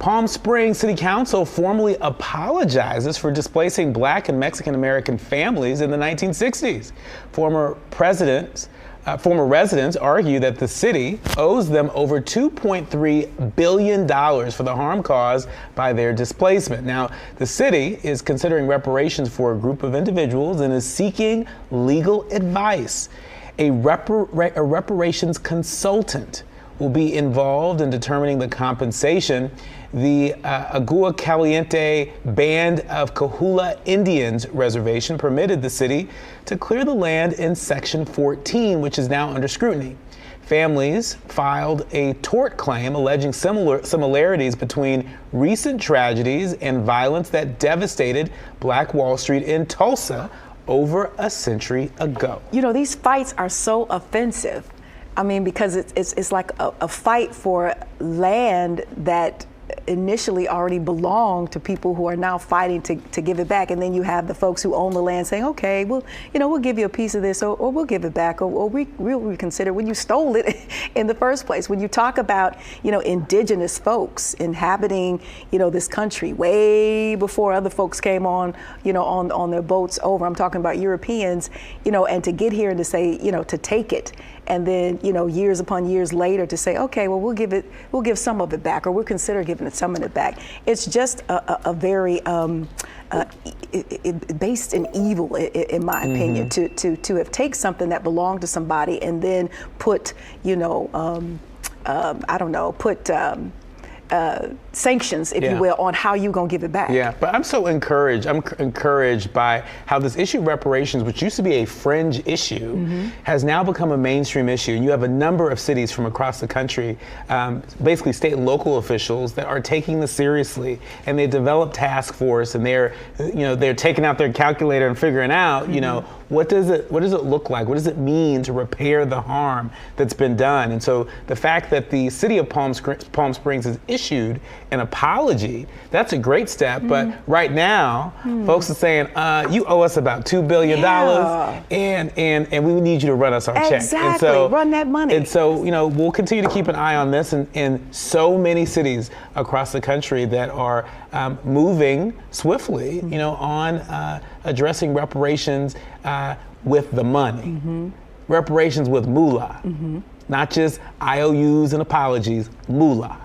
Palm Springs City Council formally apologizes for displacing Black and Mexican American families in the 1960s. Former residents argue that the city owes them over $2.3 billion for the harm caused by their displacement. Now, the city is considering reparations for a group of individuals and is seeking legal advice. A reparations consultant will be involved in determining the compensation. The Agua Caliente Band of Coahuila Indians Reservation permitted the city to clear the land in Section 14, which is now under scrutiny. Families filed a tort claim alleging similarities between recent tragedies and violence that devastated Black Wall Street in Tulsa over a century ago. You know, these fights are so offensive. I mean, because it's like a fight for land that initially already belonged to people who are now fighting to give it back. And then you have the folks who own the land saying, okay, well, we'll give you a piece of this, or we'll give it back, or we'll reconsider when you stole it in the first place. When you talk about, indigenous folks inhabiting, this country way before other folks came on, on their boats over, I'm talking about Europeans, and to get here and to say, to take it. And then, years upon years later to say, okay, well, we'll give some of it back, or we'll consider giving some of it back. It's just a very based in evil, in my opinion, to have taken something that belonged to somebody and then put, sanctions, if you will, on how you're going to give it back. Yeah, but I'm so encouraged. I'm encouraged by how this issue of reparations, which used to be a fringe issue, has now become a mainstream issue. And you have a number of cities from across the country, basically state and local officials, that are taking this seriously. And they developed task force, and they're taking out their calculator and figuring out, what does it look like? What does it mean to repair the harm that's been done? And so the fact that the city of Palm Springs has issued an apology, that's a great step. But right now, folks are saying, you owe us about $2 billion, and we need you to run us our check. Exactly, run that money. And so, we'll continue to keep an eye on this in so many cities across the country that are moving swiftly, on addressing reparations with the money. Reparations with moolah, not just IOUs and apologies, moolah.